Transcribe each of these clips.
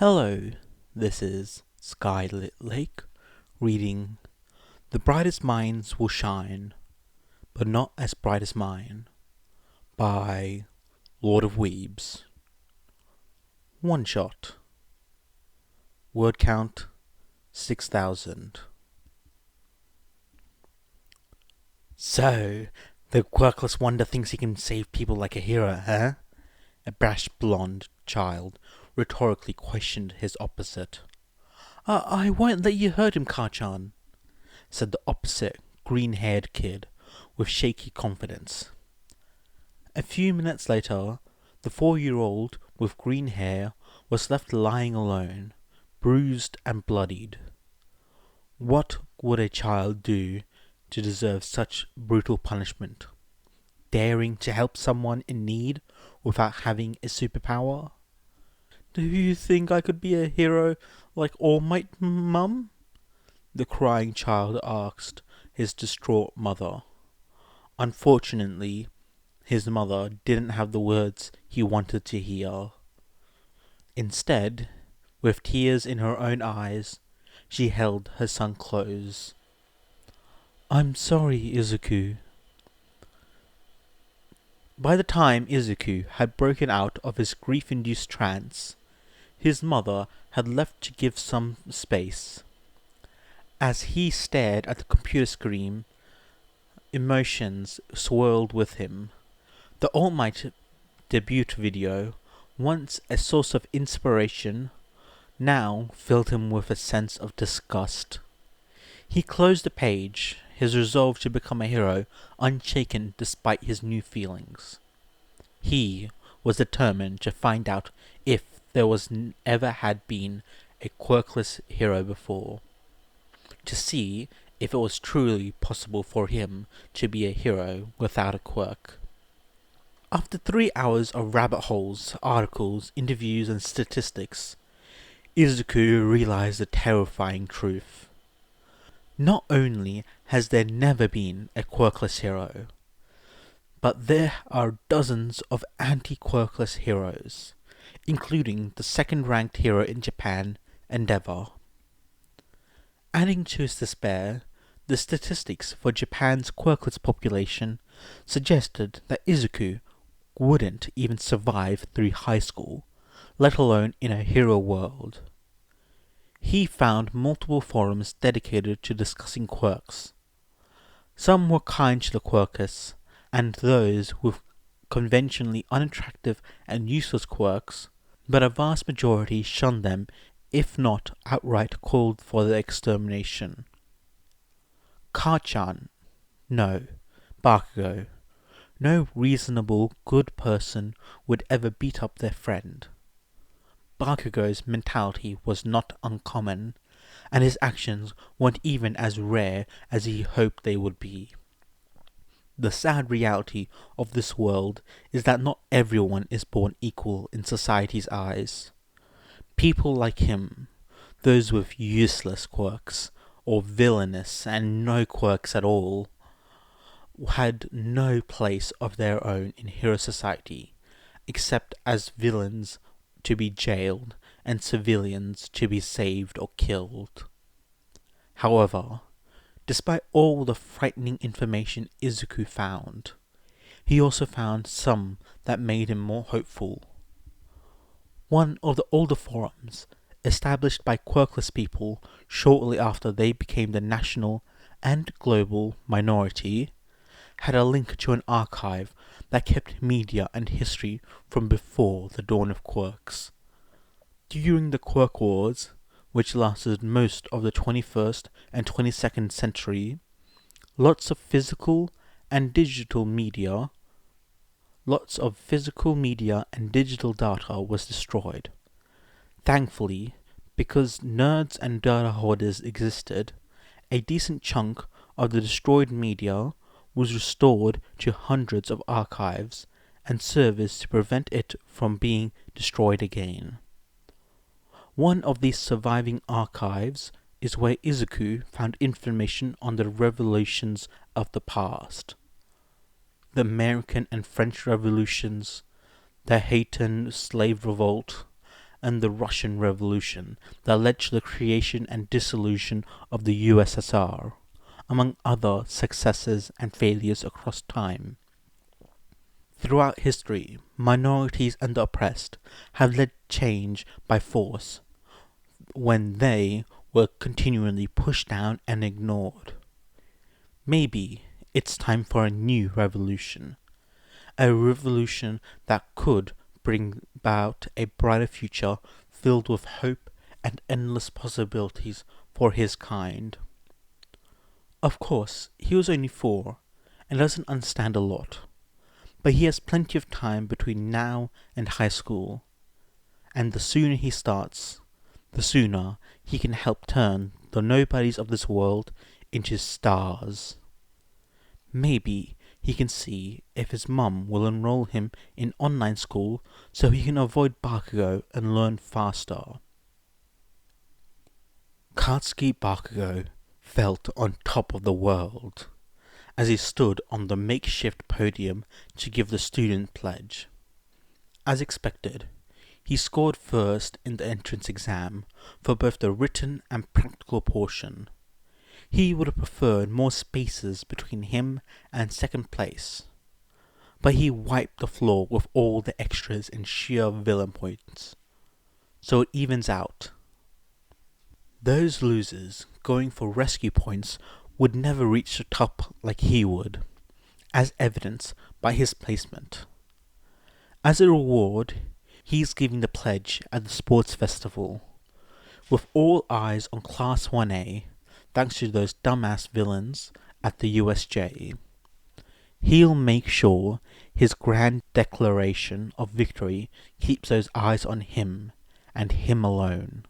Hello, this is Skylit Lake reading The Brightest Minds Will Shine, but Not as Bright as Mine by LordOfTheWeebs. One shot. Word count 6,000. So, the quirkless wonder thinks he can save people like a hero, huh? A brash blonde child rhetorically questioned his opposite. I won't let you hurt him, Kachan, said the opposite green-haired kid with shaky confidence. A few minutes later, the 4-year-old with green hair was left lying alone, bruised and bloodied. What would a child do to deserve such brutal punishment? Daring to help someone in need without having a superpower? Do you think I could be a hero like All Might, Mum? The crying child asked his distraught mother. Unfortunately, his mother didn't have the words he wanted to hear. Instead, with tears in her own eyes, she held her son close. I'm sorry, Izuku. By the time Izuku had broken out of his grief-induced trance, his mother had left to give some space. As he stared at the computer screen, emotions swirled with him. The All Might debut video, once a source of inspiration, now filled him with a sense of disgust. He closed the page, his resolve to become a hero unshaken despite his new feelings. He was determined to find out if there ever had been a quirkless hero before, to see if it was truly possible for him to be a hero without a quirk. After 3 hours of rabbit holes, articles, interviews and statistics, Izuku realized the terrifying truth. Not only has there never been a quirkless hero, but there are dozens of anti-quirkless heroes, including the second-ranked hero in Japan, Endeavor. Adding to his despair, the statistics for Japan's quirkless population suggested that Izuku wouldn't even survive through high school, let alone in a hero world. He found multiple forums dedicated to discussing quirks. Some were kind to the quirkless, and those with conventionally unattractive and useless quirks, but a vast majority shunned them, if not outright called for their extermination. Kachan, no. Bakugo, no reasonable, good person would ever beat up their friend. Bakugo's mentality was not uncommon, and his actions weren't even as rare as he hoped they would be. The sad reality of this world is that not everyone is born equal in society's eyes. People like him, those with useless quirks, or villainous and no quirks at all, had no place of their own in hero society, except as villains to be jailed and civilians to be saved or killed. However, despite all the frightening information Izuku found, he also found some that made him more hopeful. One of the older forums, established by quirkless people shortly after they became the national and global minority, had a link to an archive that kept media and history from before the dawn of quirks. During the Quirk Wars, which lasted most of the 21st and 22nd century, lots of physical and digital media and digital data was destroyed. Thankfully, because nerds and data hoarders existed, a decent chunk of the destroyed media was restored to hundreds of archives and servers to prevent it from being destroyed again. One of these surviving archives is where Izuku found information on the revolutions of the past. The American and French revolutions, the Haitian slave revolt, and the Russian Revolution that led to the creation and dissolution of the USSR, among other successes and failures across time. Throughout history, minorities and the oppressed have led change by force when they were continually pushed down and ignored. Maybe it's time for a new revolution. A revolution that could bring about a brighter future filled with hope and endless possibilities for his kind. Of course, he was only 4 and doesn't understand a lot, but he has plenty of time between now and high school, and the sooner he starts, the sooner he can help turn the nobodies of this world into stars. Maybe he can see if his mum will enroll him in online school so he can avoid Bakugo and learn faster. Katsuki Bakugo felt on top of the world as he stood on the makeshift podium to give the student pledge. As expected, he scored first in the entrance exam for both the written and practical portion. He would have preferred more spaces between him and second place, but he wiped the floor with all the extras in sheer villain points, so it evens out. Those losers going for rescue points would never reach the top like he would, as evidenced by his placement. As a reward, he's giving the pledge at the sports festival, with all eyes on Class 1A, thanks to those dumbass villains at the USJ. He'll make sure his grand declaration of victory keeps those eyes on him, and him alone.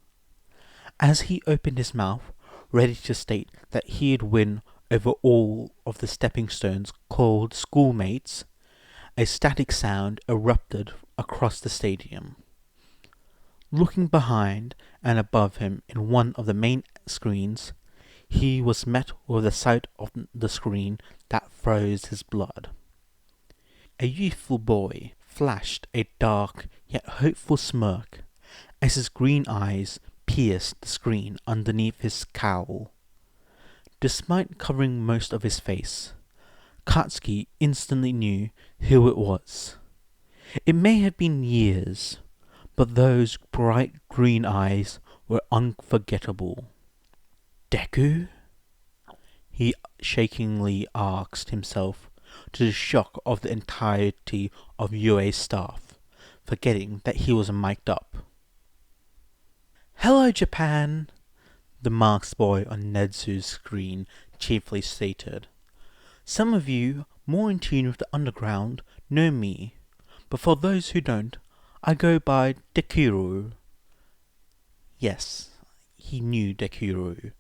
As he opened his mouth, ready to state that he'd win over all of the stepping stones called schoolmates, a static sound erupted across the stadium. Looking behind and above him in one of the main screens, he was met with the sight of the screen that froze his blood. A youthful boy flashed a dark yet hopeful smirk as his green eyes pierced the screen underneath his cowl. Despite covering most of his face, Katsuki instantly knew who it was. It may have been years, but those bright green eyes were unforgettable. Deku? He shakingly asked himself, to the shock of the entirety of UA's staff, forgetting that he was mic'd up. "Hello, Japan," the masked boy on Nedzu's screen cheerfully stated. "Some of you, more in tune with the underground, know me, but for those who don't, I go by Deuru." Yes, he knew Deuru.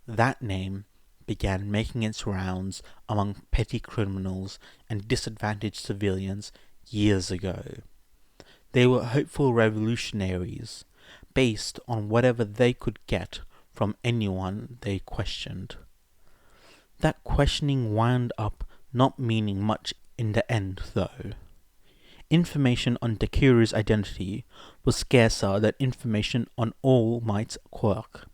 That name began making its rounds among petty criminals and disadvantaged civilians years ago. They were hopeful revolutionaries, based on whatever they could get from anyone they questioned. That questioning wound up not meaning much in the end, though. Information on Dekuru's identity was scarcer than information on All Might's quirk,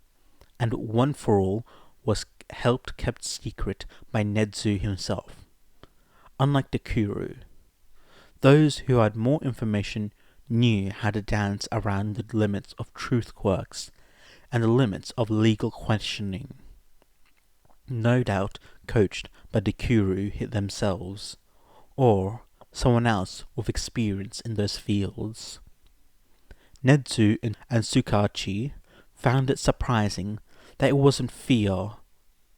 and One for All was kept secret by Nedzu himself. Unlike Deuru, those who had more information knew how to dance around the limits of truth quirks and the limits of legal questioning. No doubt coached by Deuru themselves, or someone else with experience in those fields. Nedzu and Tsukachi found it surprising that it wasn't fear,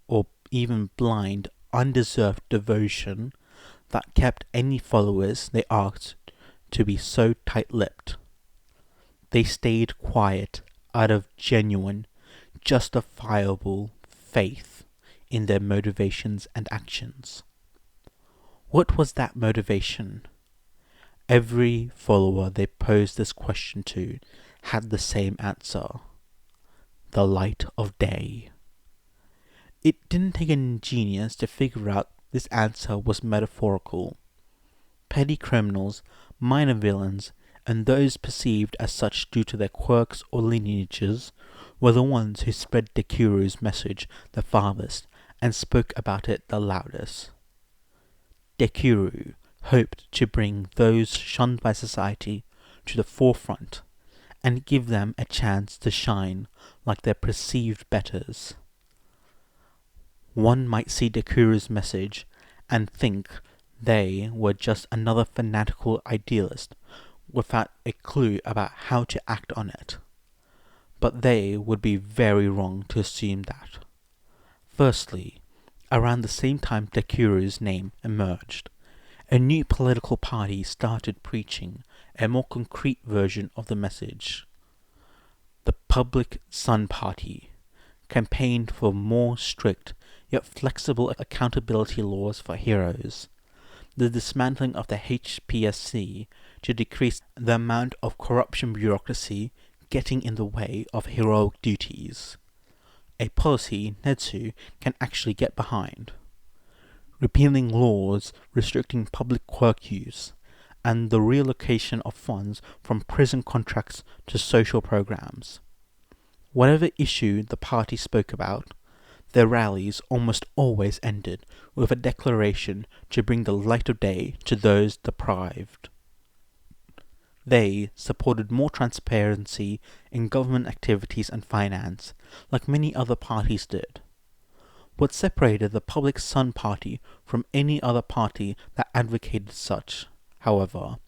or even blind, undeserved devotion that kept any followers they asked to be so tight-lipped. They stayed quiet out of genuine, justifiable faith in their motivations and actions. What was that motivation? Every follower they posed this question to had the same answer: the light of day. It didn't take a genius to figure out this answer was metaphorical. Petty criminals, minor villains, and those perceived as such due to their quirks or lineages were the ones who spread Dekuru's message the farthest and spoke about it the loudest. Dekuru hoped to bring those shunned by society to the forefront and give them a chance to shine like their perceived betters. One might see Dekuru's message and think they were just another fanatical idealist without a clue about how to act on it. But they would be very wrong to assume that. Firstly, around the same time Dekuru's name emerged, a new political party started preaching a more concrete version of the message. The Public Sun Party campaigned for more strict yet flexible accountability laws for heroes, the dismantling of the HPSC to decrease the amount of corruption bureaucracy getting in the way of heroic duties, a policy Netsu can actually get behind, repealing laws restricting public quirk use, and the reallocation of funds from prison contracts to social programs. Whatever issue the party spoke about, their rallies almost always ended with a declaration to bring the light of day to those deprived. They supported more transparency in government activities and finance, like many other parties did. What separated the Public Sun Party from any other party that advocated such, however,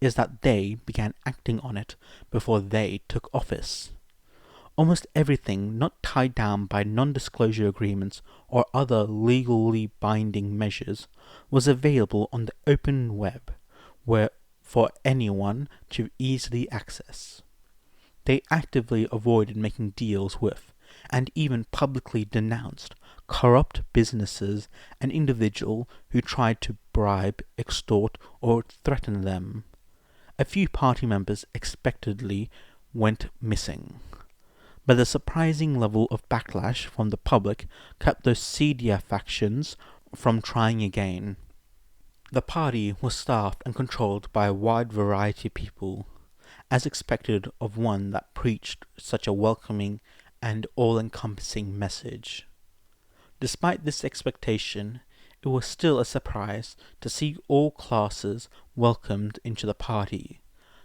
is that they began acting on it before they took office. Almost everything not tied down by non-disclosure agreements or other legally binding measures was available on the open web, where for anyone to easily access. They actively avoided making deals with, and even publicly denounced, corrupt businesses and individuals who tried to bribe, extort, or threaten them. A few party members expectedly went missing, but the surprising level of backlash from the public kept those seedier factions from trying again. The party was staffed and controlled by a wide variety of people, as expected of one that preached such a welcoming and all-encompassing message. Despite this expectation, it was still a surprise to see all classes welcomed into the party,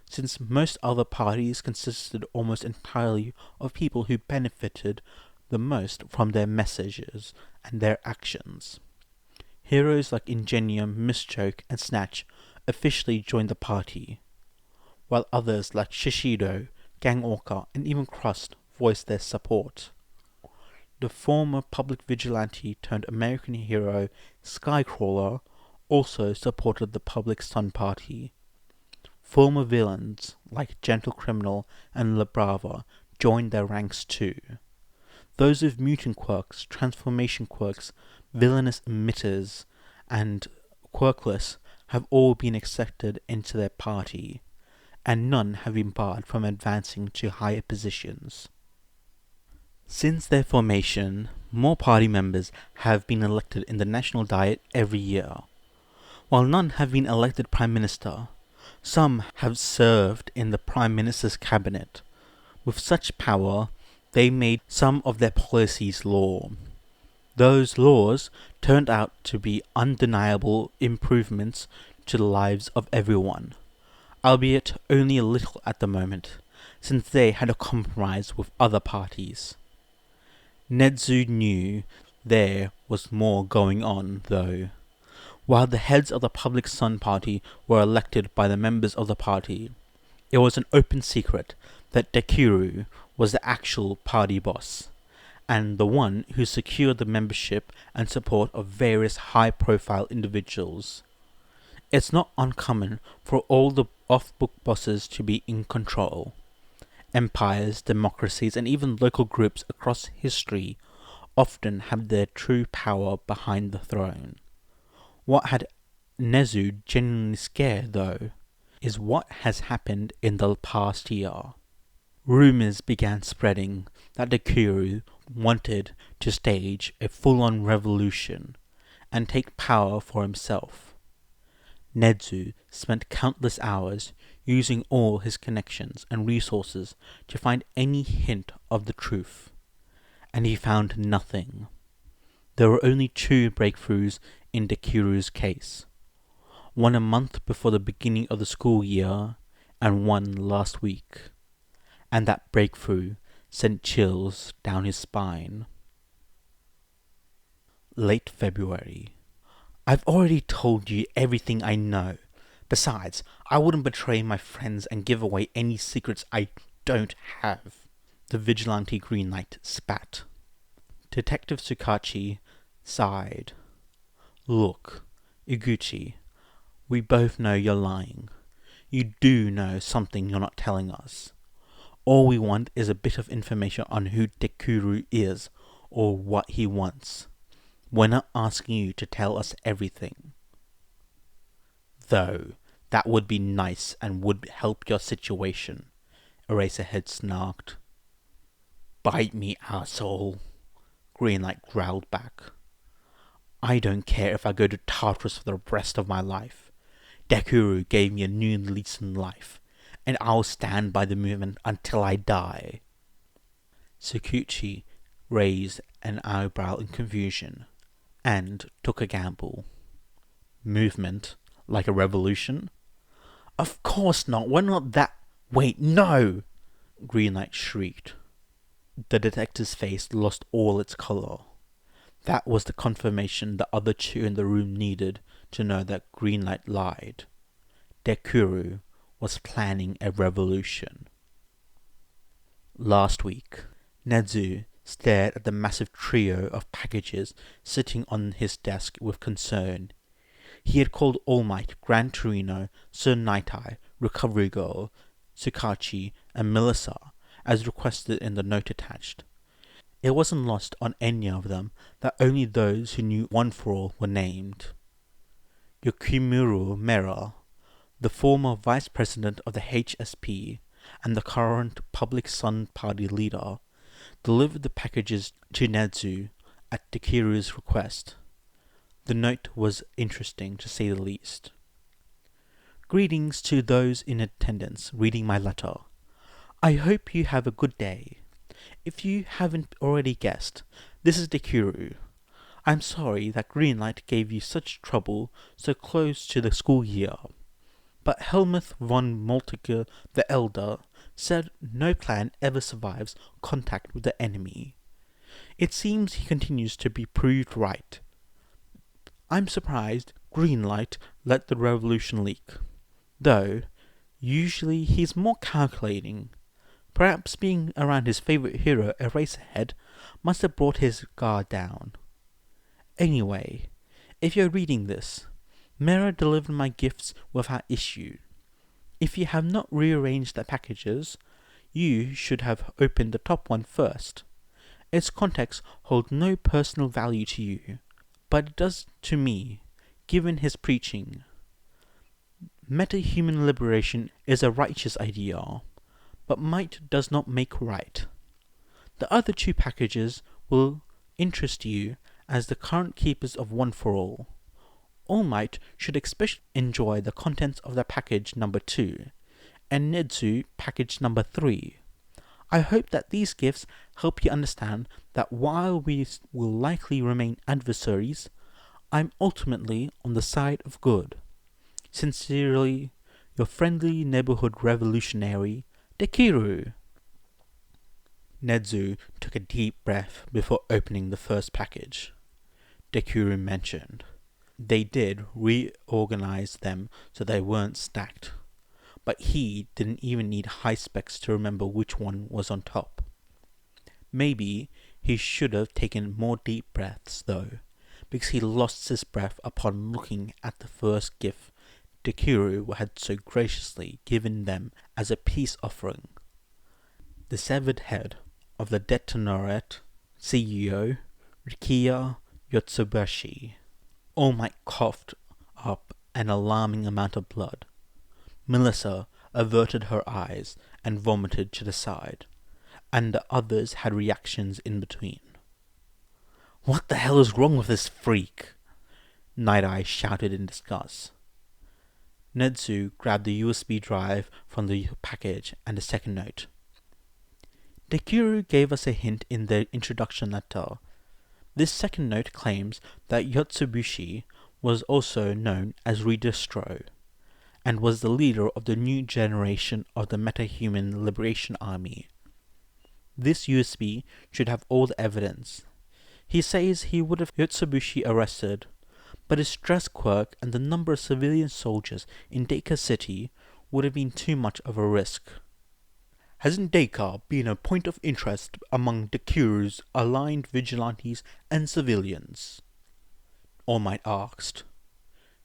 since most other parties consisted almost entirely of people who benefited the most from their messages and their actions. Heroes like Ingenium, Mistchoke, and Snatch officially joined the party, while others like Shishido, Gang Orca, and even Crust voiced their support. The former public vigilante turned American hero Skycrawler also supported the Public Sun Party. Former villains like Gentle Criminal and La Brava joined their ranks too. Those with mutant quirks, transformation quirks, villainous emitters, and quirkless have all been accepted into their party, and none have been barred from advancing to higher positions. Since their formation, more party members have been elected in the National Diet every year. While none have been elected Prime Minister, some have served in the Prime Minister's cabinet. With such power, they made some of their policies law. Those laws turned out to be undeniable improvements to the lives of everyone, albeit only a little at the moment, since they had a compromise with other parties. Netsu knew there was more going on, though. While the heads of the Public Sun Party were elected by the members of the party, it was an open secret that Dekuru was the actual party boss, and the one who secured the membership and support of various high-profile individuals. It's not uncommon for all the off-book bosses to be in control. Empires, democracies, and even local groups across history often have their true power behind the throne. What had Nezu genuinely scared, though, is what has happened in the past year. Rumors began spreading that Dekuru wanted to stage a full-on revolution and take power for himself. Nedzu spent countless hours using all his connections and resources to find any hint of the truth, and he found nothing. There were only 2 breakthroughs in Dekiru's case, one a month before the beginning of the school year, and one last week, and that breakthrough sent chills down his spine. Late February. I've already told you everything I know. Besides, I wouldn't betray my friends and give away any secrets I don't have. The vigilante Green Knight spat. Detective Tsukachi sighed. Look, Iguchi, we both know you're lying. You do know something you're not telling us. All we want is a bit of information on who Deuru is or what he wants. We're not asking you to tell us everything. Though, that would be nice and would help your situation, Eraserhead snarked. Bite me, asshole, Greenlight growled back. I don't care if I go to Tartarus for the rest of my life. Deuru gave me a new lease on life, and I'll stand by the movement until I die. Tsukuchi raised an eyebrow in confusion, and took a gamble. Movement? Like a revolution? Of course not, we're not that— Wait, no! Greenlight shrieked. The detective's face lost all its colour. That was the confirmation the other 2 in the room needed to know that Greenlight lied. Deuru was planning a revolution. Last week, Nedzu stared at the massive trio of packages sitting on his desk with concern. He had called All Might, Gran Torino, Sir Nightai, Recovery Girl, Tsukachi, and Melissa, as requested in the note attached. It wasn't lost on any of them that only those who knew One for All were named. Yukimuro Mera, the former vice president of the HSP and the current Public Sun Party leader, delivered the packages to Nedzu at Dekiru's request. The note was interesting, to say the least. Greetings to those in attendance reading my letter. I hope you have a good day. If you haven't already guessed, this is Deuru. I'm sorry that Greenlight gave you such trouble so close to the school year. But Helmuth von Moltke the Elder said no plan ever survives contact with the enemy. It seems he continues to be proved right. I'm surprised Greenlight let the revolution leak. Though, usually he's more calculating. Perhaps being around his favourite hero, Eraserhead, must have brought his guard down. Anyway, if you're reading this, Mera delivered my gifts without issue. If you have not rearranged the packages, you should have opened the top one first. Its contents hold no personal value to you, but it does to me, given his preaching. Meta-human liberation is a righteous idea, but might does not make right. The other 2 packages will interest you as the current keepers of One for All. All Might should especially enjoy the contents of the package number 2, and Nedzu package number 3. I hope that these gifts help you understand that while we will likely remain adversaries, I'm ultimately on the side of good. Sincerely, your friendly neighborhood revolutionary, Dekiru. Nedzu took a deep breath before opening the first package. Dekiru mentioned. They did reorganize them so they weren't stacked, but he didn't even need high specs to remember which one was on top. Maybe he should have taken more deep breaths though, because he lost his breath upon looking at the first gift Deuru had so graciously given them as a peace offering. The severed head of the Detonaret CEO, Rikiya Yotsubashi. All Might coughed up an alarming amount of blood. Melissa averted her eyes and vomited to the side, and the others had reactions in between. What the hell is wrong with this freak? Night Eye shouted in disgust. Netsu grabbed the USB drive from the package and a second note. Deuru gave us a hint in the introduction letter. This second note claims that Yotsubushi was also known as Redistro, and was the leader of the new generation of the Metahuman Liberation Army. This USB should have all the evidence. He says he would have Yotsubushi arrested, but his stress quirk and the number of civilian soldiers in Deka City would have been too much of a risk. Hasn't Deka been a point of interest among Dekuru's aligned vigilantes and civilians? All Might asked.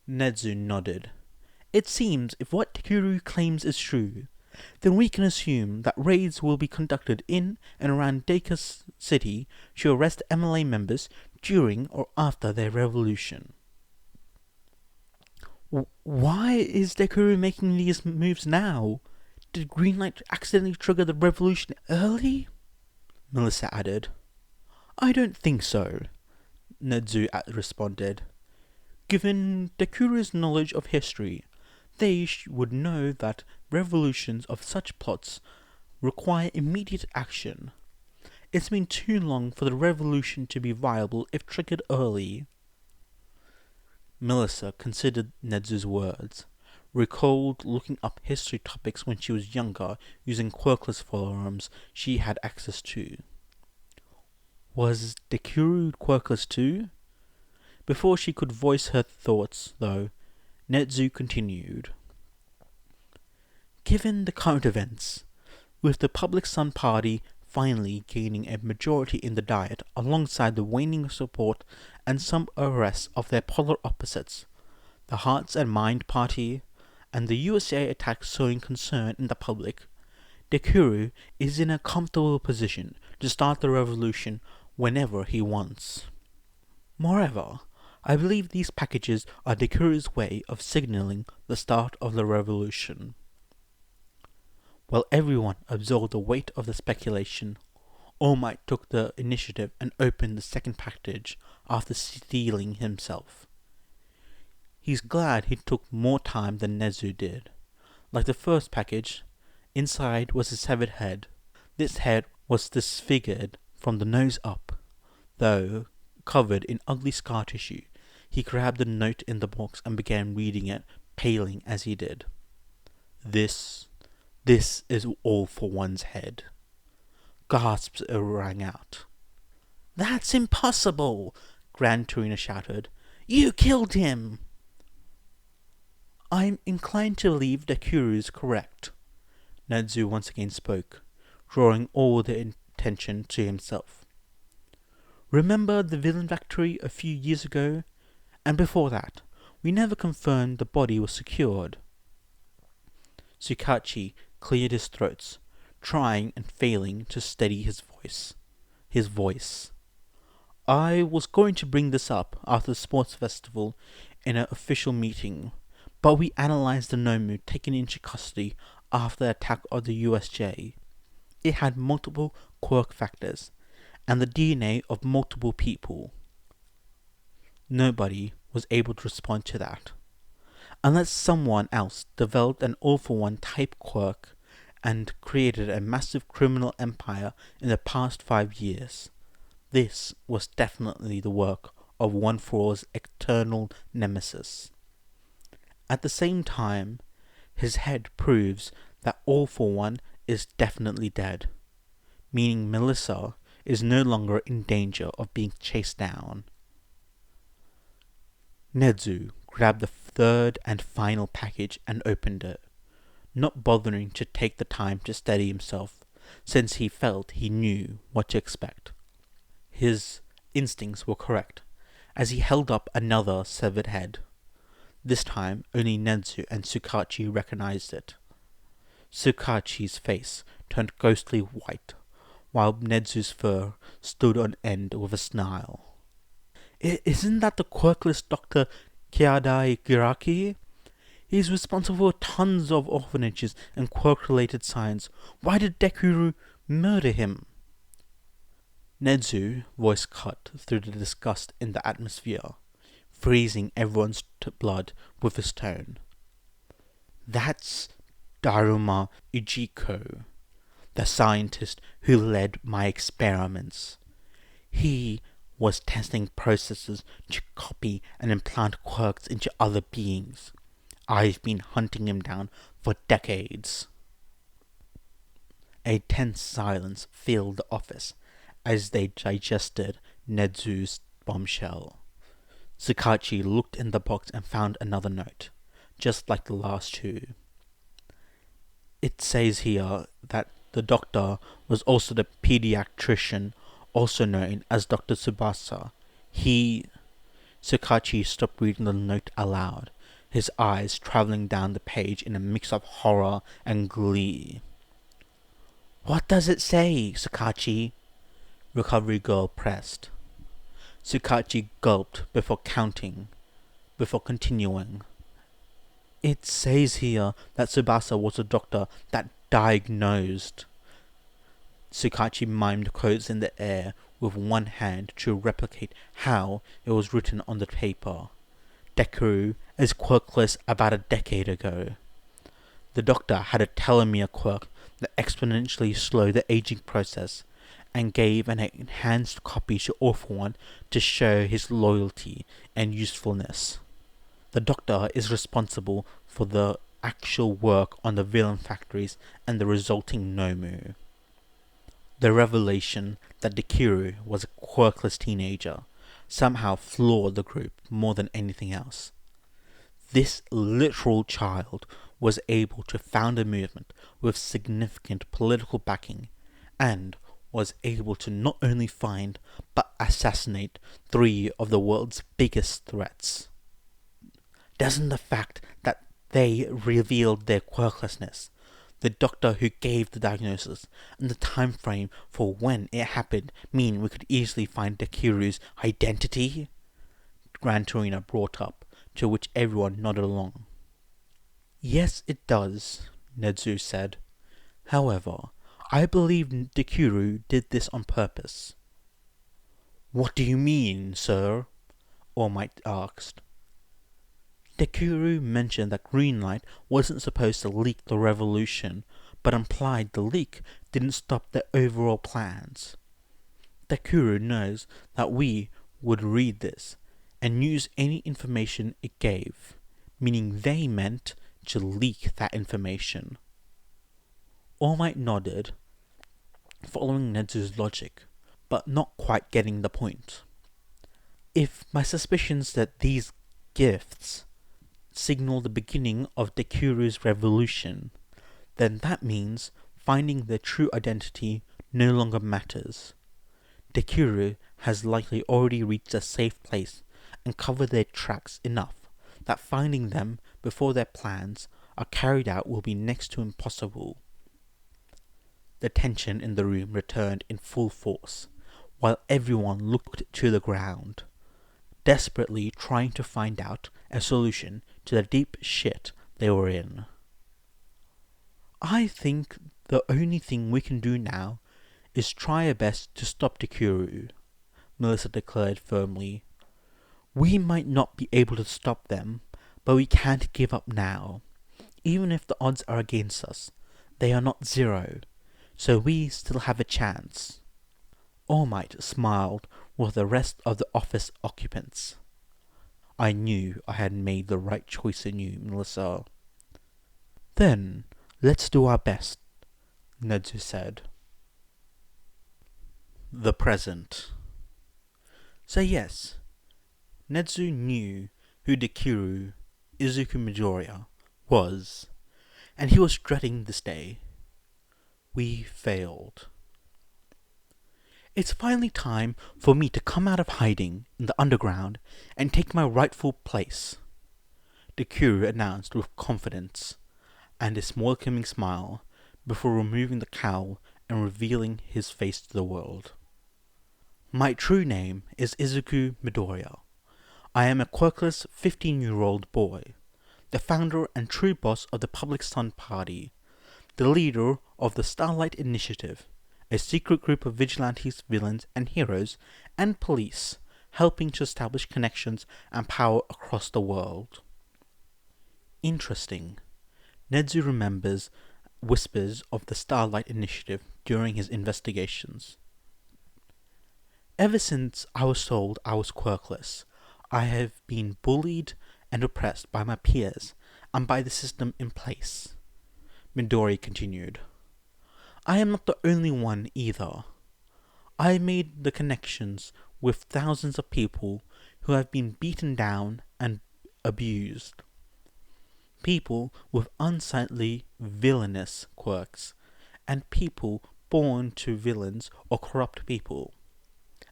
Netsu nodded. It seems if what Deuru claims is true, then we can assume that raids will be conducted in and around Deka City to arrest MLA members during or after their revolution. Why is Deuru making these moves now? Did Greenlight accidentally trigger the revolution early? Melissa added. I don't think so, Netsu responded. Given Dekuru's knowledge of history, they would know that revolutions of such plots require immediate action. It's been too long for the revolution to be viable if triggered early. Melissa considered Netsu's words, recalled looking up history topics when she was younger using quirkless forums she had access to. Was Deuru quirkless too? Before she could voice her thoughts, though, Netsu continued. Given the current events, with the Public Sun Party finally gaining a majority in the Diet alongside the waning support and some arrests of their polar opposites, the Hearts and Mind Party, and the USA attack sowing concern in the public, Deuru is in a comfortable position to start the revolution whenever he wants. Moreover, I believe these packages are Dekuru's way of signaling the start of the revolution. While everyone absorbed the weight of the speculation, All Might took the initiative and opened the second package after stealing himself. He's glad he took more time than Netsu did. Like the first package, inside was a severed head. This head was disfigured from the nose up, though covered in ugly scar tissue. He grabbed the note in the box and began reading it, paling as he did. This is All for One's head. Gasps rang out. That's impossible, Gran Torino shouted. You killed him! I'm inclined to believe Dekuru's correct, Netsu once again spoke, drawing all the attention to himself. Remember the villain factory a few years ago? And before that, we never confirmed the body was secured. Tsukachi cleared his throat, trying and failing to steady his voice. I was going to bring this up after the sports festival in an official meeting, but we analyzed the Nomu taken into custody after the attack of the USJ. It had multiple quirk factors, and the DNA of multiple people. Nobody was able to respond to that, unless someone else developed an all-for-one type quirk and created a massive criminal empire in the past 5 years. This was definitely the work of One for All's eternal nemesis. At the same time, his head proves that All for One is definitely dead, meaning Melissa is no longer in danger of being chased down. Netsu grabbed the third and final package and opened it, not bothering to take the time to steady himself, since he felt he knew what to expect. His instincts were correct, as he held up another severed head. This time, only Netsu and Tsukachi recognized it. Tsukachi's face turned ghostly white, while Netsu's fur stood on end with a snarl. Isn't that the quirkless Dr. Kiadai Giraki? He's responsible for tons of orphanages and quirk-related science. Why did Deuru murder him? Netsu's voice cut through the disgust in the atmosphere, freezing everyone's blood with his tone. That's Daruma Ujiko, the scientist who led my experiments. He was testing processes to copy and implant quirks into other beings. I've been hunting him down for decades. A tense silence filled the office as they digested Nedzu's bombshell. Sukachi looked in the box and found another note, just like the last two. It says here that the doctor was also the pediatrician, also known as Dr. Tsubasa. Sukachi stopped reading the note aloud, his eyes traveling down the page in a mix of horror and glee. What does it say, Sukachi? Recovery Girl pressed. Sukachi gulped before continuing. It says here that Tsubasa was a doctor that diagnosed. Sukachi mimed quotes in the air with one hand to replicate how it was written on the paper. Deuru is quirkless about a decade ago. The doctor had a telomere quirk that exponentially slowed the aging process and gave an enhanced copy to Orphan One to show his loyalty and usefulness. The doctor is responsible for the actual work on the villain factories and the resulting Nomu. The revelation that Deuru was a quirkless teenager somehow floored the group more than anything else. This literal child was able to found a movement with significant political backing and was able to not only find but assassinate 3 of the world's biggest threats. Doesn't the fact that they revealed their quirklessness, the doctor who gave the diagnosis, and the time frame for when it happened mean we could easily find Dekuru's identity? Gran Torino brought up, to which everyone nodded along. Yes, it does, Nedzu said. However, I believe Deuru did this on purpose. What do you mean, sir? All Might asked. Deuru mentioned that Greenlight wasn't supposed to leak the revolution, but implied the leak didn't stop their overall plans. Deuru knows that we would read this and use any information it gave, meaning they meant to leak that information. All Might nodded, following Nedzu's logic, but not quite getting the point. If my suspicions that these gifts signal the beginning of Dekuru's revolution, then that means finding their true identity no longer matters. Deuru has likely already reached a safe place and covered their tracks enough that finding them before their plans are carried out will be next to impossible. The tension in the room returned in full force, while everyone looked to the ground, desperately trying to find out a solution to the deep shit they were in. I think the only thing we can do now is try our best to stop Deuru, Melissa declared firmly. We might not be able to stop them, but we can't give up now. Even if the odds are against us, they are not 0, so we still have a chance. All Might smiled with the rest of the office occupants. I knew I had made the right choice in you, Melissa. Then, let's do our best, Nedzu said. The present. So yes, Nedzu knew who Deuru, Izuku Midoriya, was, and he was dreading this day. We failed. It's finally time for me to come out of hiding in the underground and take my rightful place, Deuru announced with confidence and a welcoming smile before removing the cowl and revealing his face to the world. My true name is Izuku Midoriya. I am a quirkless 15-year-old boy, the founder and true boss of the Public Sun Party, the leader of the Starlight Initiative, a secret group of vigilantes, villains, and heroes, and police, helping to establish connections and power across the world. Interesting. Nedzu remembers whispers of the Starlight Initiative during his investigations. Ever since I was told I was quirkless, I have been bullied and oppressed by my peers and by the system in place, Midori continued. I am not the only one either. I made the connections with thousands of people who have been beaten down and abused. People with unsightly, villainous quirks, and people born to villains or corrupt people.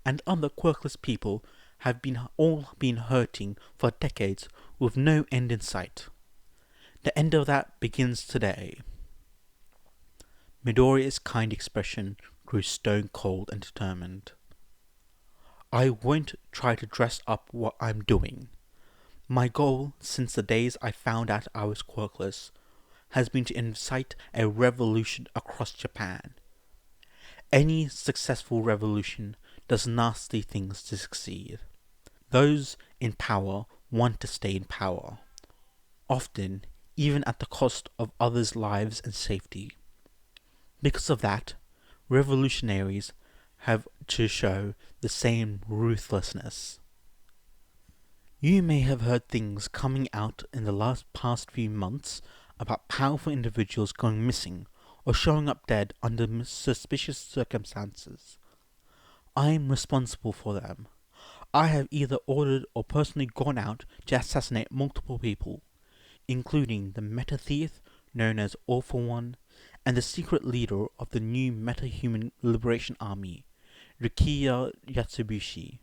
And other quirkless people have all been hurting for decades with no end in sight. The end of that begins today. Midoriya's kind expression grew stone cold and determined. I won't try to dress up what I'm doing. My goal since the days I found out I was quirkless has been to incite a revolution across Japan. Any successful revolution does nasty things to succeed. Those in power want to stay in power, often even at the cost of others' lives and safety. Because of that, revolutionaries have to show the same ruthlessness. You may have heard things coming out in the past few months about powerful individuals going missing or showing up dead under suspicious circumstances. I am responsible for them. I have either ordered or personally gone out to assassinate multiple people, including the meta-thief known as All for One and the secret leader of the new meta-human liberation army, Rikiya Yatsubushi,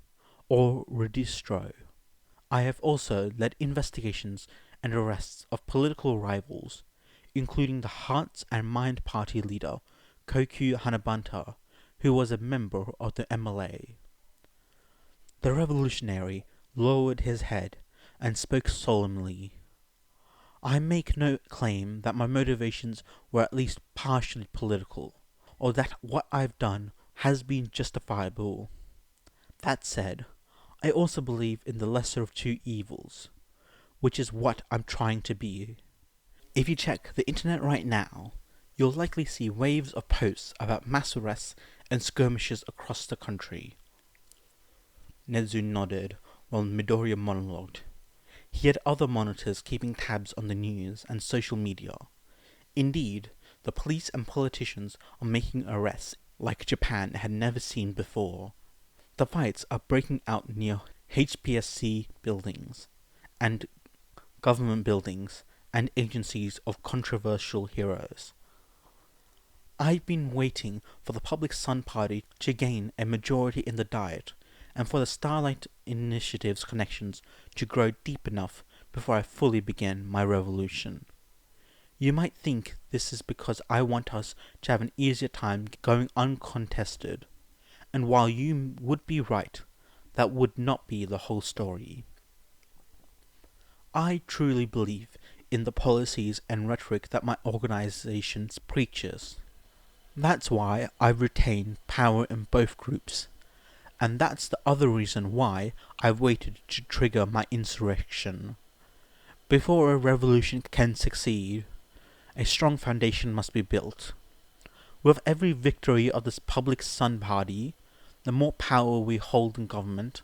or Redistro. I have also led investigations and arrests of political rivals, including the Hearts and Mind Party leader, Koku Hanabanta, who was a member of the MLA. The revolutionary lowered his head and spoke solemnly. I make no claim that my motivations were at least partially political, or that what I've done has been justifiable. That said, I also believe in the lesser of two evils, which is what I'm trying to be. If you check the internet right now, you'll likely see waves of posts about mass arrests and skirmishes across the country. Nedzu nodded while Midoriya monologued. He had other monitors keeping tabs on the news and social media. Indeed, the police and politicians are making arrests like Japan had never seen before. The fights are breaking out near HPSC buildings and government buildings and agencies of controversial heroes. I've been waiting for the Public Sun Party to gain a majority in the Diet, and for the Starlight Initiative's connections to grow deep enough before I fully begin my revolution. You might think this is because I want us to have an easier time going uncontested, and while you would be right, that would not be the whole story. I truly believe in the policies and rhetoric that my organization preaches. That's why I've retained power in both groups, and that's the other reason why I've waited to trigger my insurrection. Before a revolution can succeed, a strong foundation must be built. With every victory of this Public Sun Party, the more power we hold in government,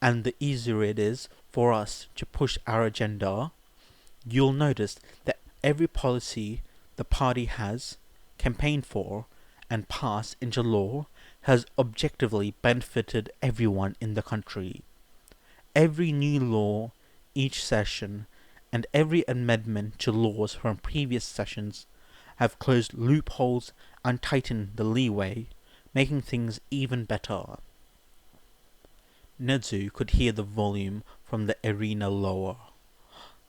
and the easier it is for us to push our agenda, you'll notice that every policy the party has campaigned for and passed into law has objectively benefited everyone in the country. Every new law, each session, and every amendment to laws from previous sessions have closed loopholes and tightened the leeway, making things even better. Nedzu could hear the volume from the arena lower.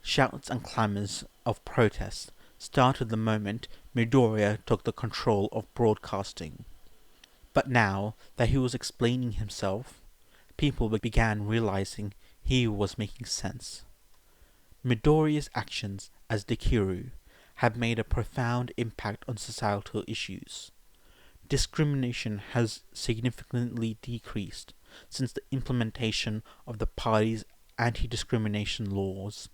Shouts and clamours of protest started the moment Midoriya took the control of broadcasting. But now that he was explaining himself, people began realizing he was making sense. Midoriya's actions as Deuru have made a profound impact on societal issues. Discrimination has significantly decreased since the implementation of the party's anti-discrimination laws.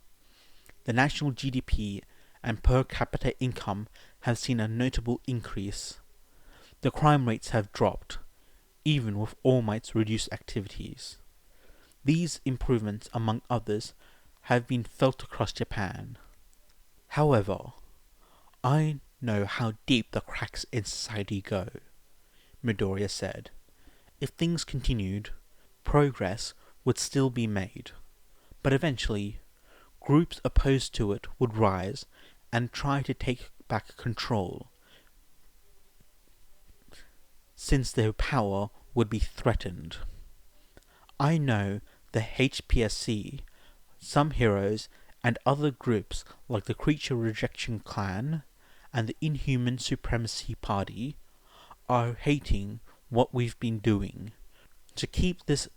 The national GDP and per capita income have seen a notable increase. The crime rates have dropped, even with All Might's reduced activities. These improvements, among others, have been felt across Japan. However, I know how deep the cracks in society go, Midoriya said. If things continued, progress would still be made, but eventually, groups opposed to it would rise and try to take back control, since their power would be threatened. I know the HPSC, some heroes, and other groups like the Creature Rejection Clan and the Inhuman Supremacy Party are hating what we've been doing. To keep this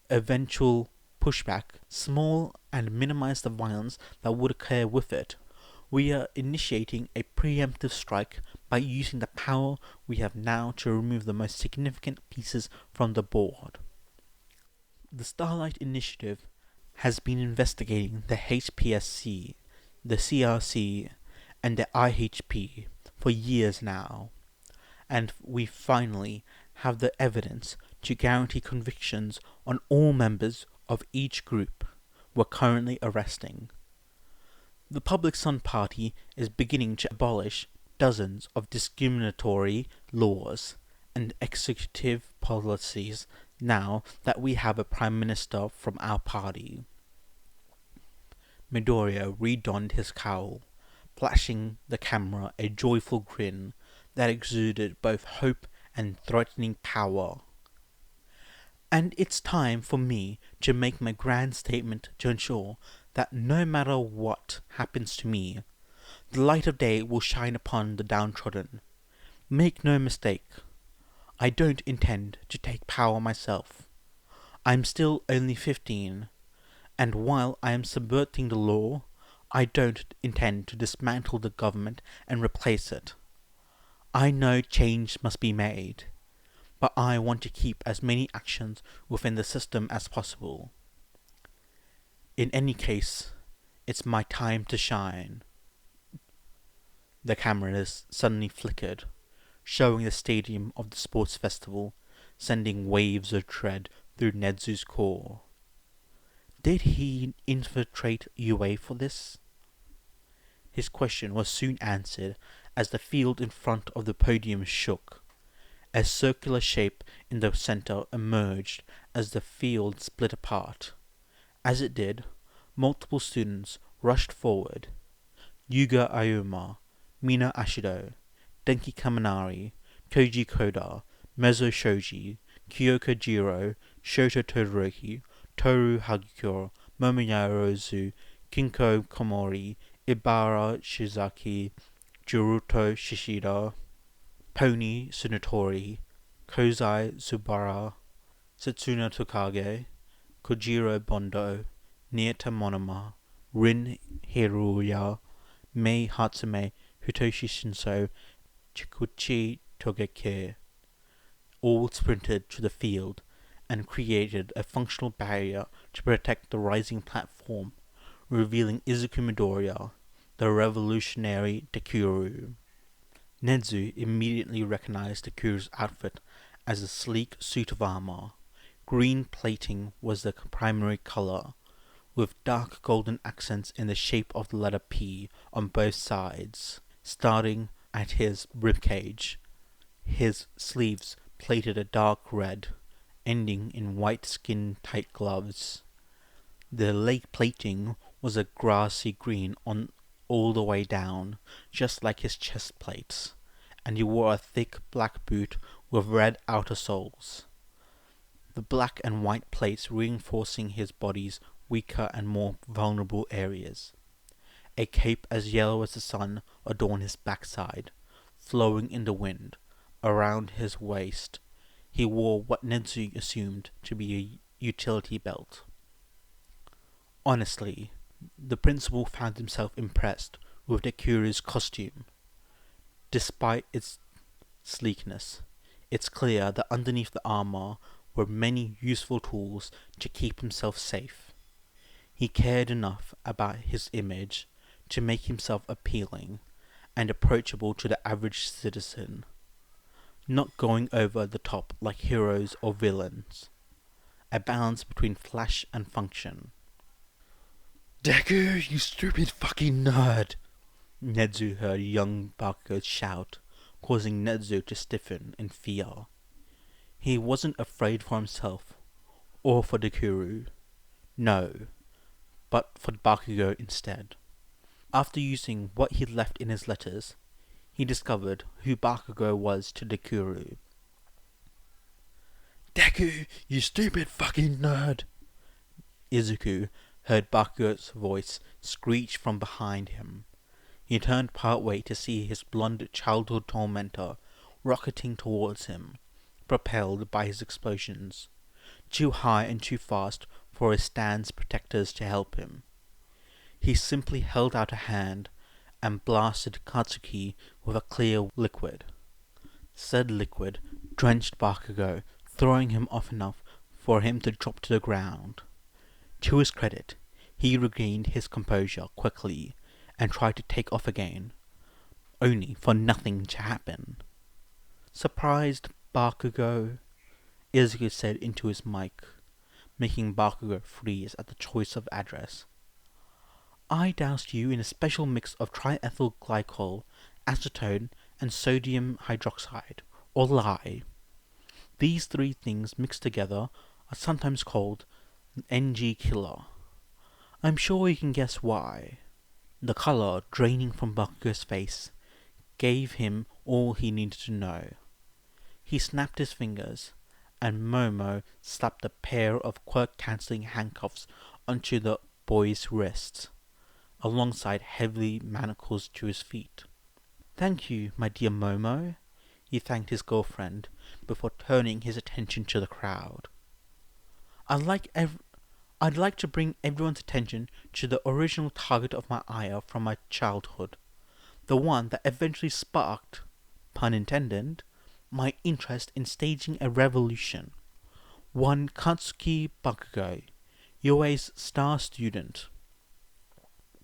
eventual pushback small and minimize the violence that would occur with it, we are initiating a preemptive strike by using the power we have now to remove the most significant pieces from the board. The Starlight Initiative has been investigating the HPSC, the CRC, and the IHP for years now, and we finally have the evidence to guarantee convictions on all members of each group we're currently arresting. The Public Sun Party is beginning to abolish dozens of discriminatory laws and executive policies now that we have a Prime Minister from our party. Midoriya redonned his cowl, flashing the camera a joyful grin that exuded both hope and threatening power. And it's time for me to make my grand statement to ensure that no matter what happens to me, the light of day will shine upon the downtrodden. Make no mistake, I don't intend to take power myself. I'm still only 15, and while I am subverting the law, I don't intend to dismantle the government and replace it. I know change must be made, but I want to keep as many actions within the system as possible. In any case, it's my time to shine. The cameras suddenly flickered, showing the stadium of the sports festival, sending waves of dread through Nedzu's core. Did he infiltrate UA for this? His question was soon answered as the field in front of the podium shook. A circular shape in the center emerged as the field split apart. As it did, multiple students rushed forward. Yuga Ayuma, Mina Ashido, Denki Kaminari, Koji Koda, Mezo Shoji, Kyoka Jiro, Shota Todoroki, Toru Hagikyo, Momoyaro Ozu, Kinko Komori, Ibara Shizaki, Jiruto Shishida, Pony Tsunotori, Kozai Tsubara, Setsuna Tokage, Kojiro Bondo, Nieta Monoma, Rin Hiruya, Mei Hatsume, Hitoshi Shinso, Chikuchi Togeki, all sprinted to the field and created a functional barrier to protect the rising platform, revealing Izuku Midoriya, the revolutionary Deuru. Nedzu immediately recognized Dekuru's outfit as a sleek suit of armor. Green plating was the primary color, with dark golden accents in the shape of the letter P on both sides, starting at his ribcage. His sleeves plated a dark red, ending in white skin-tight gloves. The leg plating was a grassy green on all the way down, just like his chest plates, and he wore a thick black boot with red outer soles. The black and white plates reinforcing his body's weaker and more vulnerable areas. A cape as yellow as the sun adorned his backside, flowing in the wind. Around his waist, he wore what Nedzu assumed to be a utility belt. Honestly, the principal found himself impressed with Dekuru's costume. Despite its sleekness, it's clear that underneath the armor were many useful tools to keep himself safe. He cared enough about his image to make himself appealing and approachable to the average citizen, not going over the top like heroes or villains. A balance between flash and function. "Deku, you stupid fucking nerd!" Nezu heard young Bakugo shout, causing Nezu to stiffen in fear. He wasn't afraid for himself, or for Deku. No, but for Bakugo instead. After using what he left in his letters, he discovered who Bakugo was to Deku. "Deku, you stupid fucking nerd!" Izuku heard Bakugo's voice screech from behind him. He turned partway to see his blonde childhood tormentor rocketing towards him, propelled by his explosions, too high and too fast for his stand's protectors to help him. He simply held out a hand and blasted Katsuki with a clear liquid. Said liquid drenched Bakugo, throwing him off enough for him to drop to the ground. To his credit, he regained his composure quickly and tried to take off again, only for nothing to happen. "Surprised, Bakugo?" Izuku said into his mic, making Bakugo freeze at the choice of address. "I doused you in a special mix of triethyl glycol, acetone, and sodium hydroxide, or lye. These three things mixed together are sometimes called an NG killer. I'm sure you can guess why." The colour draining from Bakugo's face gave him all he needed to know. He snapped his fingers, and Momo slapped a pair of quirk-cancelling handcuffs onto the boy's wrists, alongside heavy manacles to his feet. "Thank you, my dear Momo," he thanked his girlfriend before turning his attention to the crowd. I'd like to bring everyone's attention to the original target of my ire from my childhood, the one that eventually sparked, pun intended, my interest in staging a revolution. One Katsuki Bakugo, Yoei's star student."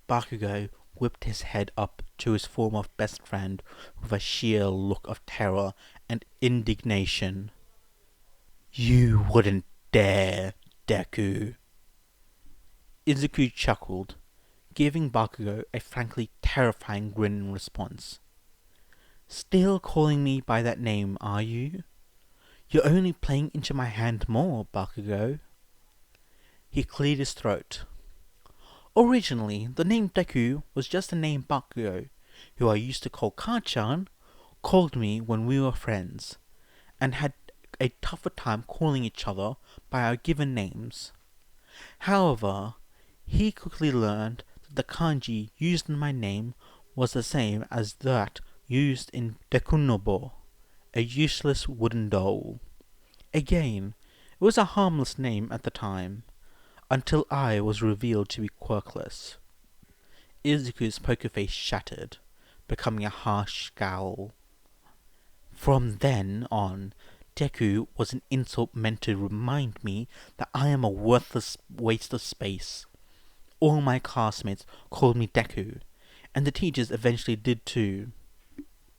Bakugo whipped his head up to his former best friend with a sheer look of terror and indignation. "You wouldn't dare, Deku." Izuku chuckled, giving Bakugo a frankly terrifying grin in response. "Still calling me by that name, are you? You're only playing into my hand more, Bakugo." He cleared his throat. "Originally, the name Deku was just a name Bakugo, who I used to call Kachan, called me when we were friends, and had a tougher time calling each other by our given names. However, he quickly learned that the kanji used in my name was the same as that used in Dekunobo, a useless wooden doll. Again, it was a harmless name at the time, until I was revealed to be quirkless." Izuku's poker face shattered, becoming a harsh scowl. "From then on, Deku was an insult meant to remind me that I am a worthless waste of space. All my classmates called me Deku, and the teachers eventually did too.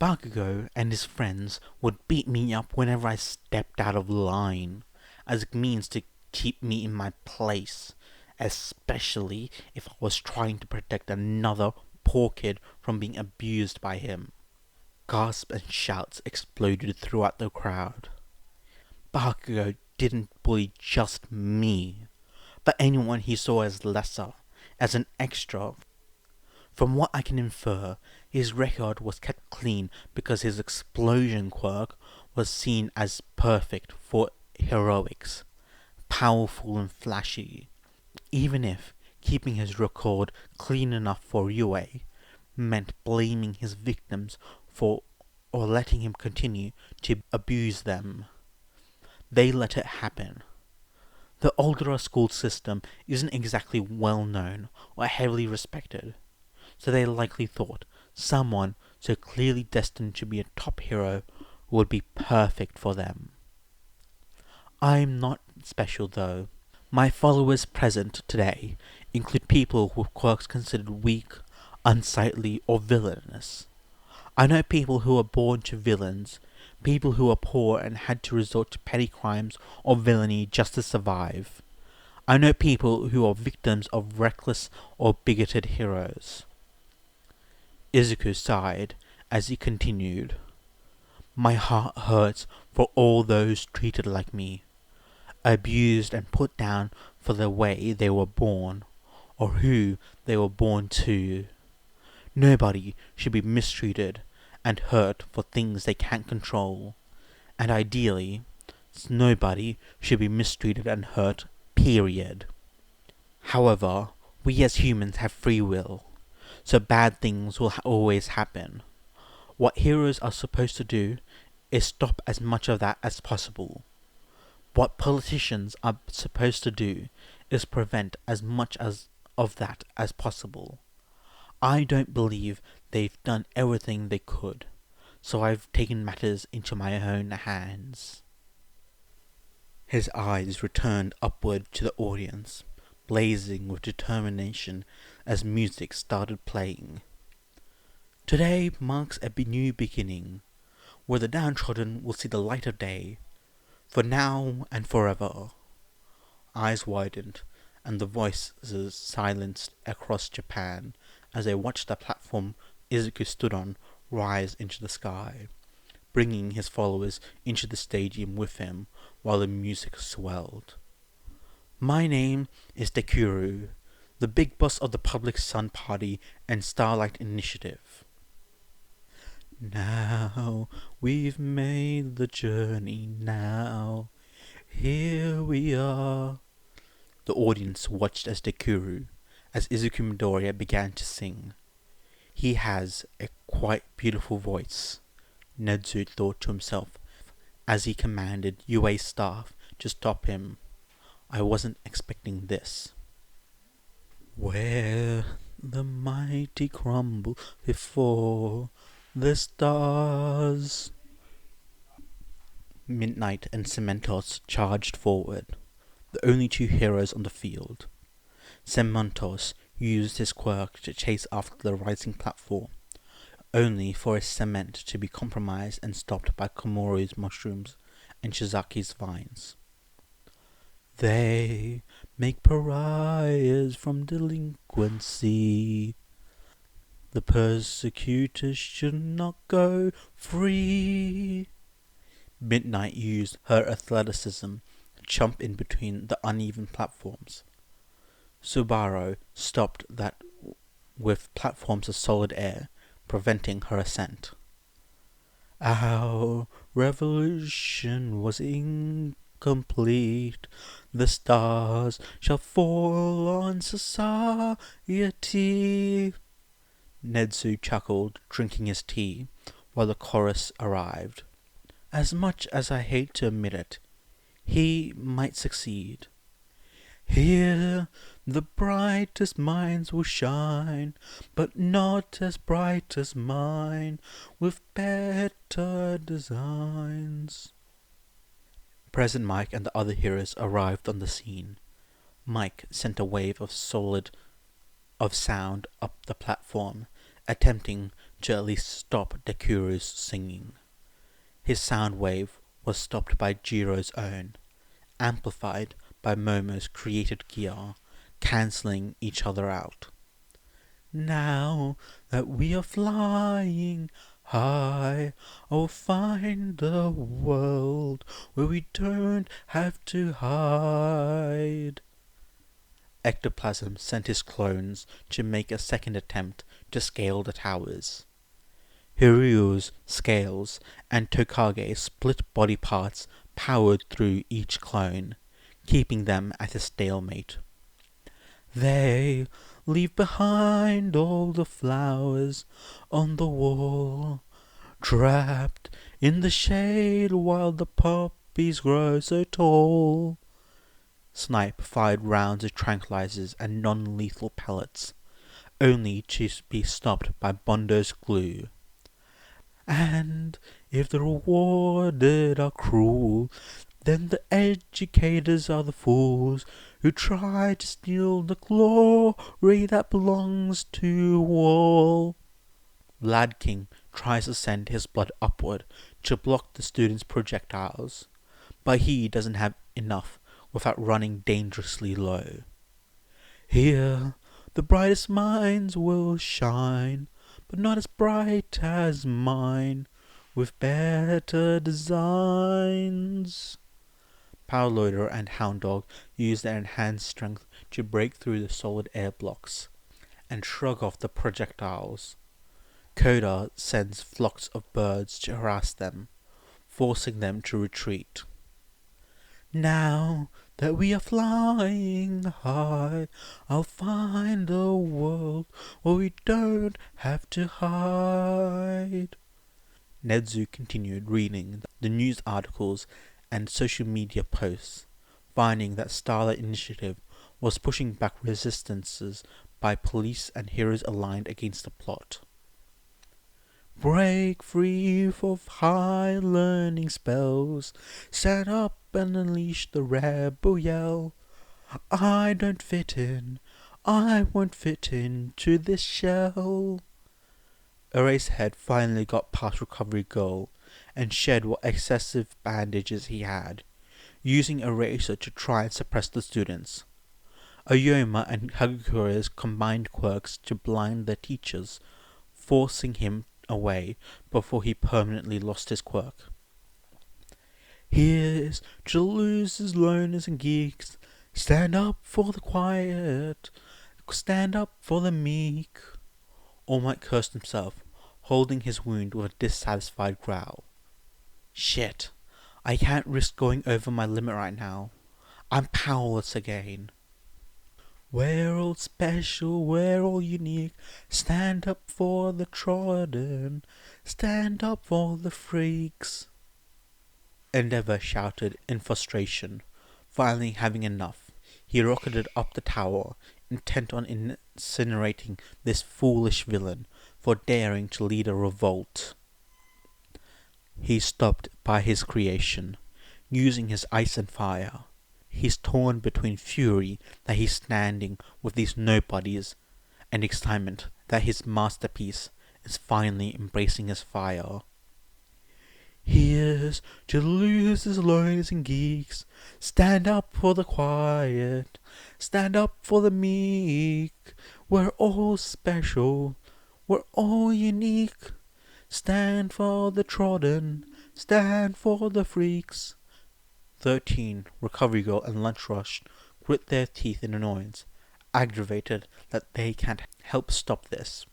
Bakugo and his friends would beat me up whenever I stepped out of line, as a means to keep me in my place, especially if I was trying to protect another poor kid from being abused by him." Gasps and shouts exploded throughout the crowd. Bakugo didn't bully just me, but anyone he saw as lesser, as an extra. From what I can infer, his record was kept clean because his explosion quirk was seen as perfect for heroics, powerful and flashy, even if keeping his record clean enough for Yue meant blaming his victims for or letting him continue to abuse them. They let it happen. The Aldera school system isn't exactly well known or heavily respected, so they likely thought someone so clearly destined to be a top hero would be perfect for them. I'm not special though. My followers present today include people with quirks considered weak, unsightly, or villainous. I know people who are born to villains, people who are poor and had to resort to petty crimes or villainy just to survive. I know people who are victims of reckless or bigoted heroes. Izuku sighed as he continued. My heart hurts for all those treated like me, abused and put down for the way they were born, or who they were born to. Nobody should be mistreated and hurt for things they can't control, and ideally, nobody should be mistreated and hurt, period. However, we as humans have free will, so bad things will always happen. What heroes are supposed to do is stop as much of that as possible. What politicians are supposed to do is prevent as much of that as possible. I don't believe they've done everything they could, so I've taken matters into my own hands. His eyes returned upward to the audience, blazing with determination as music started playing. Today marks a new beginning, where the downtrodden will see the light of day, for now and forever. Eyes widened, and the voices silenced across Japan as they watched the platform Izuku stood on rise into the sky, bringing his followers into the stadium with him while the music swelled. My name is Deuru, the big boss of the Public Sun Party and Starlight Initiative. Now we've made the journey now. Here we are. The audience watched as Izuku Midoriya began to sing. He has a quite beautiful voice, Nedzu thought to himself as he commanded UA's staff to stop him. I wasn't expecting this. Where the mighty crumble before the stars. Midnight and Cementos charged forward, the only two heroes on the field. Cementos used his quirk to chase after the rising platform, only for his cement to be compromised and stopped by Komoru's mushrooms and Shizaki's vines. They make pariahs from delinquency. The persecutors should not go free. Midnight used her athleticism to jump in between the uneven platforms. Subaru stopped that with platforms of solid air, preventing her ascent. Our revolution was incomplete. The stars shall fall on society. Nedzu chuckled, drinking his tea, while the chorus arrived. As much as I hate to admit it, he might succeed. Here the brightest minds will shine, but not as bright as mine, with better designs. President Mike and the other heroes arrived on the scene. Mike sent a wave of sound up the platform, attempting to at least stop Dekuru's singing. His sound wave was stopped by Jiro's own, amplified by Momo's created gear, cancelling each other out. Now that we are flying high, I'll find a world where we don't have to hide. Ectoplasm sent his clones to make a second attempt to scale the towers. Hiryu's scales and Tokage's split body parts powered through each clone, keeping them at a stalemate. They leave behind all the flowers on the wall, trapped in the shade while the poppies grow so tall. Snipe fired rounds of tranquilizers and non-lethal pellets, only to be stopped by Bondo's glue. And if the rewarded are cruel, Then the educators are the fools who try to steal the glory that belongs to all. Lad King tries to send his blood upward to block the students' projectiles, but he doesn't have enough without running dangerously low. Here, the brightest minds will shine, but not as bright as mine, with better designs. Power Loader and Hound Dog use their enhanced strength to break through the solid air blocks and shrug off the projectiles. Coda sends flocks of birds to harass them, forcing them to retreat. Now that we are flying high, I'll find a world where we don't have to hide. Nedzu continued reading the news articles and social media posts, finding that Starlight Initiative was pushing back resistances by police and heroes aligned against the plot. Break free of high learning spells, stand up and unleash the rebel yell. I don't fit in, I won't fit into this shell. Eraserhead finally got past Recovery Girl and shed what excessive bandages he had, using Eraser to try and suppress the students. Oyoma and Hagakura's combined quirks to blind their teachers, forcing him away before he permanently lost his quirk. Here's to losers, loners and geeks. Stand up for the quiet, stand up for the meek. All Might cursed himself, holding his wound with a dissatisfied growl. Shit, I can't risk going over my limit right now. I'm powerless again. We're all special, we're all unique. Stand up for the trodden, stand up for the freaks. Endeavour shouted in frustration. Finally having enough, he rocketed up the tower, intent on incinerating this foolish villain for daring to lead a revolt. He's stopped by his creation, using his ice and fire. He's torn between fury that he's standing with these nobodies and excitement that his masterpiece is finally embracing his fire. Here's to the losers, loners and geeks. Stand up for the quiet, stand up for the meek. We're all special, we're all unique. Stand for the trodden, stand for the freaks. 13, Recovery Girl and Lunch Rush grit their teeth in annoyance, aggravated that they can't help stop this.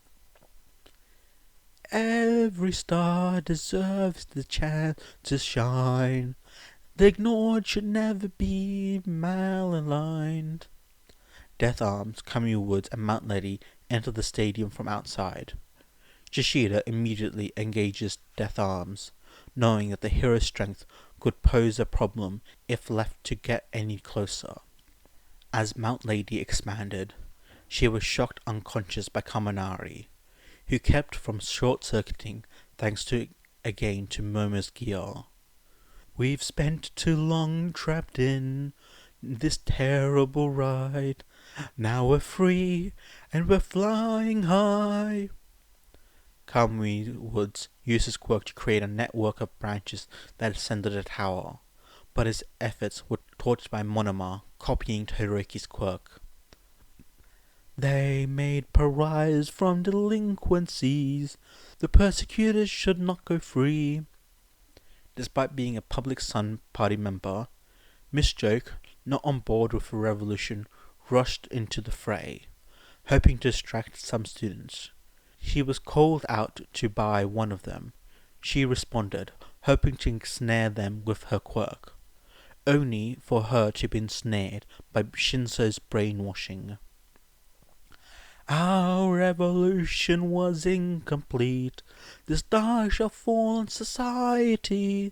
Every star deserves the chance to shine. The ignored should never be malaligned. Death Arms, Camus Woods and Mount Lady enter the stadium from outside. Yoshida immediately engages Death Arms, knowing that the hero's strength could pose a problem if left to get any closer. As Mount Lady expanded, she was shocked unconscious by Kaminari, who kept from short-circuiting thanks to Momo's gear. We've spent too long trapped in this terrible ride. Now we're free and we're flying high. Kamui Woods used his quirk to create a network of branches that ascended the tower, but his efforts were torched by Monoma, copying Todoroki's quirk. They made pariahs from delinquencies. The persecutors should not go free. Despite being a Public Sun Party member, Miss Joke, not on board with the revolution, rushed into the fray, hoping to distract some students. She was called out to buy one of them. She responded, hoping to ensnare them with her quirk, only for her to be ensnared by Shinso's brainwashing. Our revolution was incomplete. The stars shall fall on society.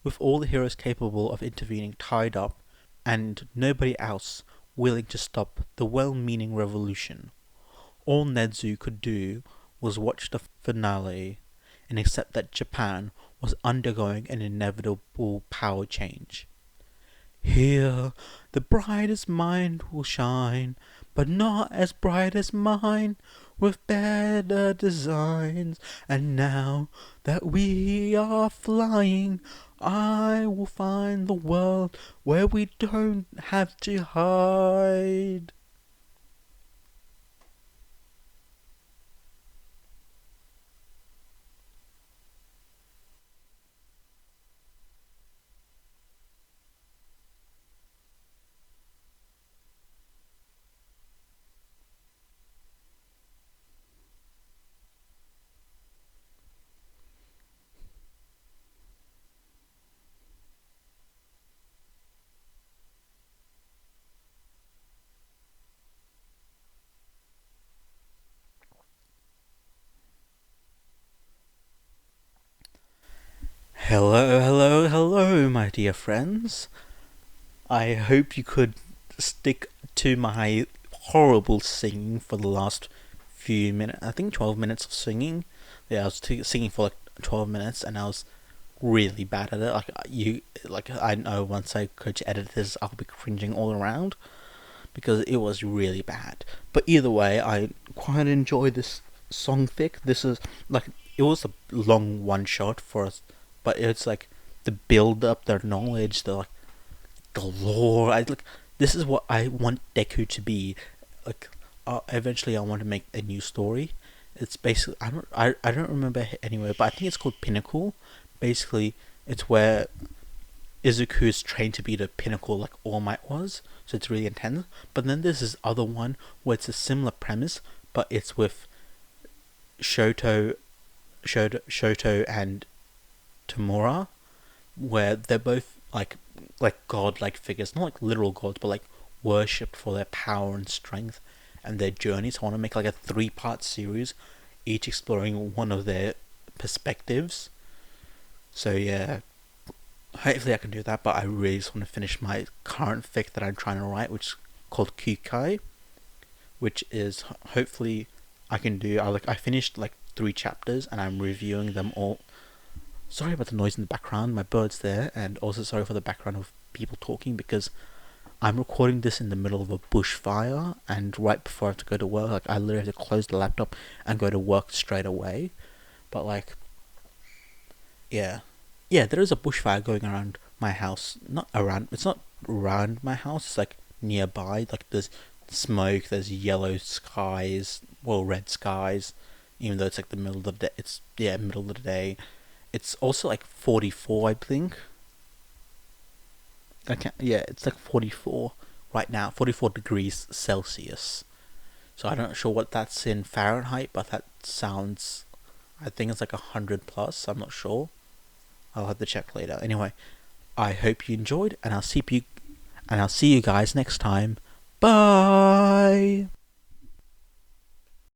With all the heroes capable of intervening tied up, and nobody else willing to stop the well-meaning revolution, all Nedzu could do was watch the finale and accept that Japan was undergoing an inevitable power change. Here, the brightest mind will shine, but not as bright as mine, with better designs. And now that we are flying, I will find the world where we don't have to hide. Hello, hello, hello, my dear friends. I hope you could stick to my horrible singing for the last few minutes. I think 12 minutes of singing. Yeah, I was singing for like 12 minutes, and I was really bad at it. I know once I coach edit this, I'll be cringing all around because it was really bad. But either way, I quite enjoy this song fic. This is like, it was a long one shot for us, but it's like the build up, their knowledge, the lore. This is what I want Deku to be. Like, eventually I want to make a new story. It's basically, I don't remember anyway, but I think it's called Pinnacle. Basically, it's where Izuku is trained to be the pinnacle like All Might was, so it's really intense. But then there's this other one where it's a similar premise, but it's with Shoto and Tamura, where they're both like god-like figures, not like literal gods, but like worshipped for their power and strength and their journeys. So I want to make like a 3-part series, each exploring one of their perspectives. So yeah, hopefully I can do that, but I really just want to finish my current fic that I'm trying to write, which is called Kukai, which is hopefully I can do. I finished like 3 chapters and I'm reviewing them all. Sorry about the noise in the background, my bird's there, and also sorry for the background of people talking because I'm recording this in the middle of a bushfire, and right before I have to go to work, like I literally have to close the laptop and go to work straight away. But like, yeah, there is a bushfire going around my house. It's not around my house. It's like nearby. Like there's smoke. There's yellow skies. Well, red skies. Even though it's like the middle of the day. It's middle of the day. It's also like 44, I think. It's like 44 right now. 44 degrees Celsius. So I'm not sure what that's in Fahrenheit, but that sounds, I think it's like 100 plus. I'm not sure. I'll have to check later. Anyway, I hope you enjoyed, and I'll see you guys next time. Bye.